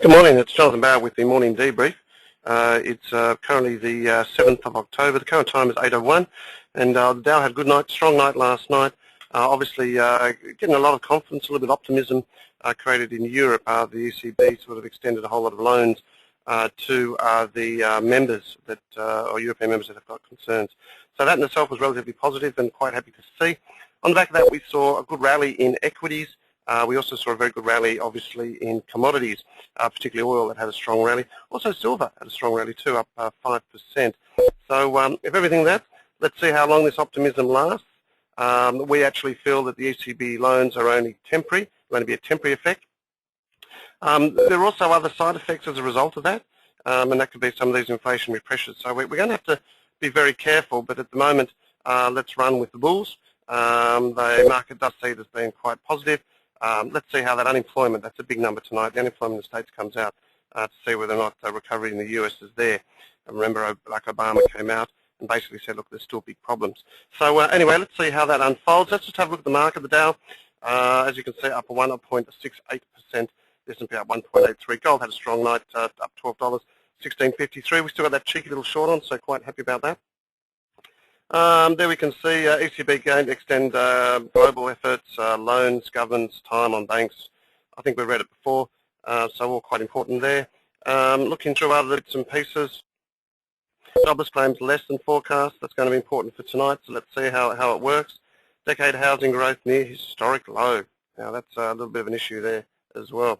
Good morning, it's Jonathan Bauer with the morning debrief. It's currently the 7th of October. The current time is 8:01, and the Dow had a good night, strong night last night. Obviously, getting a lot of confidence, a little bit of optimism created in Europe. The ECB sort of extended a whole lot of loans to the members that, or European members that have got concerns. So that in itself was relatively positive and quite happy to see. On the back of that, we saw a good rally in equities. We also saw a very good rally, obviously, in commodities, particularly oil that had a strong rally. Also silver had a strong rally too, up 5%. So if everything that, let's see how long this optimism lasts. We actually feel that the ECB loans are only temporary, going to be a temporary effect. There are also other side effects as a result of that, and that could be some of these inflationary pressures. So we're going to have to be very careful, but at the moment, let's run with the bulls. The market does see it as being quite positive. Let's see how that unemployment, that's a big number tonight, the unemployment in the States comes out to see whether or not the recovery in the US is there. And remember, Barack Obama came out and basically said, look, there's still big problems. So anyway, let's see how that unfolds. Let's just have a look at the market. The Dow, as you can see, up 1.68%, the S&P up 1.83. Gold had a strong night, up $12, 16.53. We still got that cheeky little short on, so quite happy about that. There we can see ECB going to extend global efforts, loans, governments, time on banks. I think we've read it before, so all quite important there. Looking through other bits and pieces, jobless claims less than forecast. That's going to be important for tonight, so let's see how it works. Decade housing growth near historic low. Now that's a little bit of an issue there as well.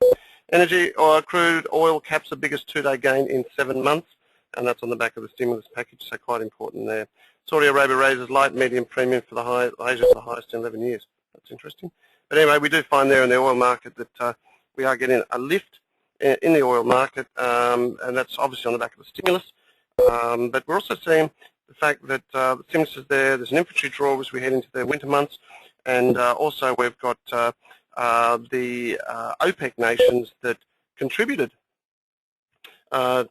Energy or crude oil caps the biggest two-day gain in 7 months, and that's on the back of the stimulus package, so quite important there. Saudi Arabia raises light medium premium for the Asia to the highest in 11 years. That's interesting. But anyway, we do find there in the oil market that we are getting a lift in the oil market, and that's obviously on the back of the stimulus. But we're also seeing the fact that the stimulus is there. There's an inventory draw as we head into the winter months, and also we've got the OPEC nations that contributed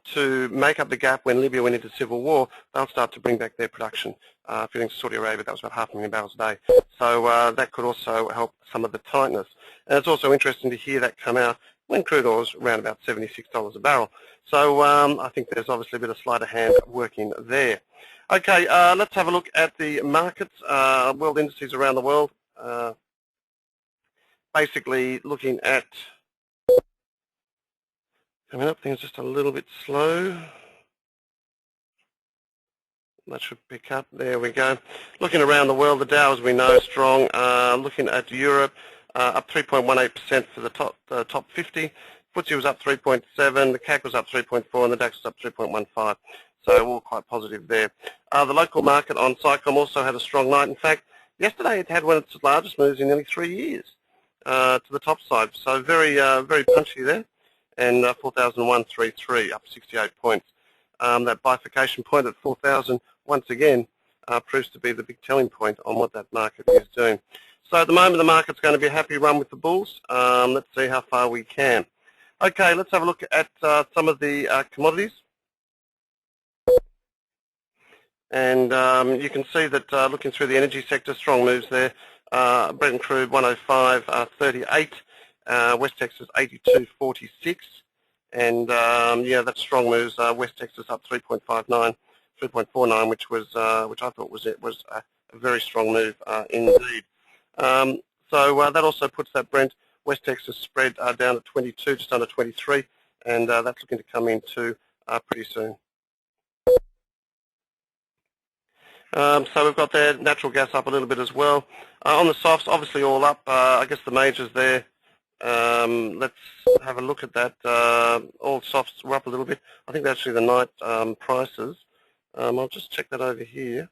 to make up the gap when Libya went into civil war. They'll start to bring back their production. If you think Saudi Arabia, that was about 500,000 barrels a day. So that could also help some of the tightness. And it's also interesting to hear that come out when crude oil is around about $76 a barrel. So I think there's obviously a bit of sleight of hand working there. Okay, let's have a look at the markets, world indices around the world. Basically looking at coming up, things just a little bit slow. That should pick up. There we go. Looking around the world, the Dow, as we know, strong. Looking at Europe, up 3.18% for the top 50. FTSE was up 3.7. The CAC was up 3.4, and the DAX was up 3.15. So all quite positive there. The local market on Cycom also had a strong night. In fact, yesterday it had one of its largest moves in nearly 3 years to the top side. So very punchy there. And 4,133, up 68 points. That bifurcation point at 4,000, once again, proves to be the big telling point on what that market is doing. So at the moment, the market's going to be a happy run with the bulls. Let's see how far we can. Okay, let's have a look at some of the commodities. And you can see that looking through the energy sector, strong moves there. Brent crude 105.38. West Texas 82.46, and yeah, that's strong moves. West Texas up 3.59, 3.49, which I thought was a very strong move indeed. So that also puts that Brent West Texas spread down at 22, just under 23, and that's looking to come into pretty soon. So we've got there natural gas up a little bit as well. On the softs, obviously all up. I guess the majors there. Let's have a look at that. All softs were up a little bit. I think actually the night prices. I'll just check that over here.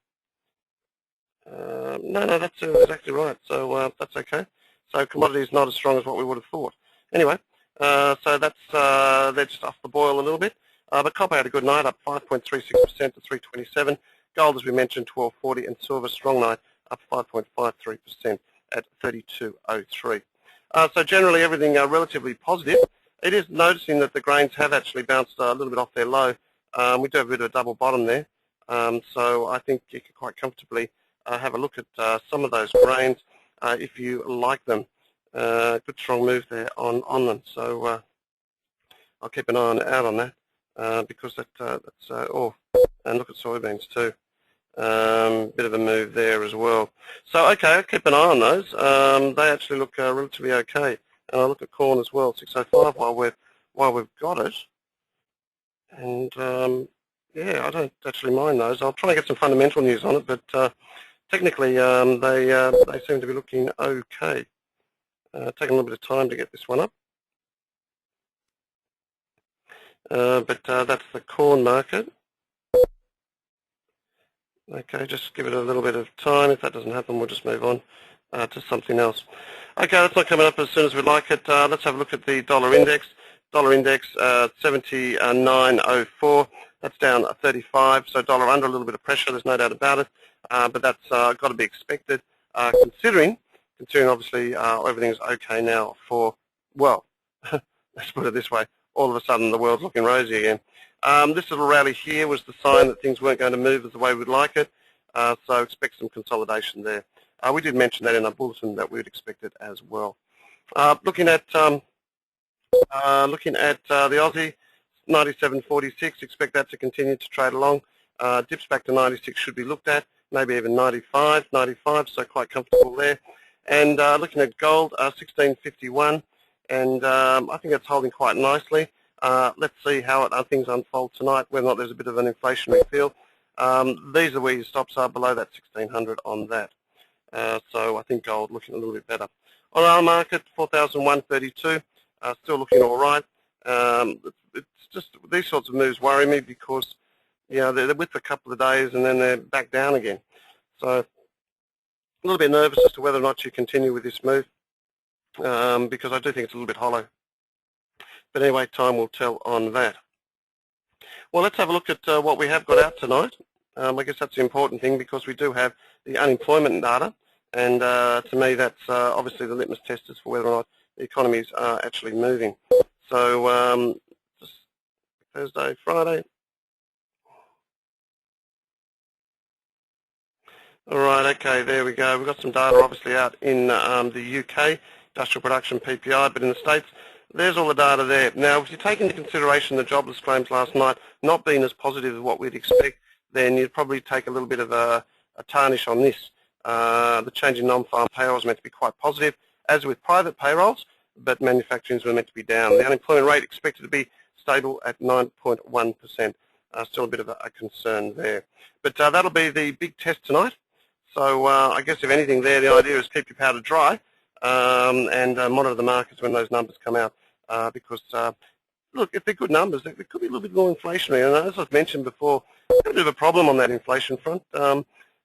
No, that's exactly right. So that's okay. So commodities not as strong as what we would have thought. Anyway, so that's they're just off the boil a little bit. But copper had a good night, up 5.36% to 327. Gold, as we mentioned, 12.40, and silver strong night, up 5.53% at 32.03. So generally everything relatively positive. It is noticing that the grains have actually bounced a little bit off their low. We do have a bit of a double bottom there. So I think you can quite comfortably have a look at some of those grains if you like them. Good strong move there on them. So I'll I'll keep an eye out on that because that's oh, and look at soybeans too. Bit of a move there as well. So okay, I'll keep an eye on those. They actually look relatively okay. And I'll look at corn as well, 605 while we've got it. And yeah, I don't actually mind those. I'll try and get some fundamental news on it, but technically they seem to be looking okay. Taking a little bit of time to get this one up. But that's the corn market. Okay, just give it a little bit of time. If that doesn't happen, we'll just move on to something else. Okay, that's not coming up as soon as we'd like it. Let's have a look at the dollar index. Dollar index 79.04. That's down 35. So dollar under a little bit of pressure. There's no doubt about it. But that's got to be expected, considering obviously everything's okay now for, well, let's put it this way. All of a sudden, the world's looking rosy again. This little rally here was the sign that things weren't going to move as the way we'd like it, so expect some consolidation there. We did mention that in our bulletin that we'd expect it as well. Looking at the Aussie, 97.46, expect that to continue to trade along. Dips back to 96 should be looked at, maybe even 95, so quite comfortable there. And looking at gold, 16.51. And I think that's holding quite nicely. Let's see how things unfold tonight, whether or not there's a bit of an inflationary feel. These are where your stops are, below that 1600 on that. So I think gold looking a little bit better. On our market, 4,132, still looking all right. It's just these sorts of moves worry me because, you know, they're with a couple of days and then they're back down again. So a little bit nervous as to whether or not you continue with this move. Because I do think it's a little bit hollow. But anyway, time will tell on that. Well, let's have a look at what we have got out tonight. I guess that's the important thing because we do have the unemployment data, and to me that's obviously the litmus test as for whether or not the economies are actually moving. So just Thursday, Friday. All right, okay, there we go. We've got some data obviously out in the UK, industrial production PPI, but in the States, there's all the data there. Now, if you take into consideration the jobless claims last night not being as positive as what we'd expect, then you'd probably take a little bit of a tarnish on this. The change in non-farm payrolls meant to be quite positive, as with private payrolls, but manufacturing were meant to be down. The unemployment rate expected to be stable at 9.1%. Still a bit of a concern there. But that'll be the big test tonight. So I guess if anything there, the idea is keep your powder dry and monitor the markets when those numbers come out because, look, if they're good numbers, there could be a little bit more inflationary. And as I've mentioned before, there's a bit of a problem on that inflation front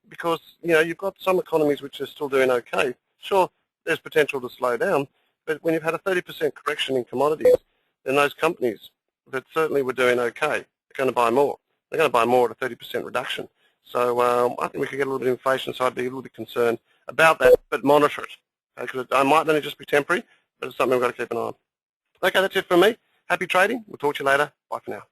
because, you know, you've got some economies which are still doing okay. Sure, there's potential to slow down, but when you've had a 30% correction in commodities, then those companies that certainly were doing okay are going to buy more. They're going to buy more at a 30% reduction. So I think we could get a little bit of inflation, so I'd be a little bit concerned about that, but monitor it. Because it might only just be temporary, but it's something we've got to keep an eye on. Okay, that's it from me. Happy trading. We'll talk to you later. Bye for now.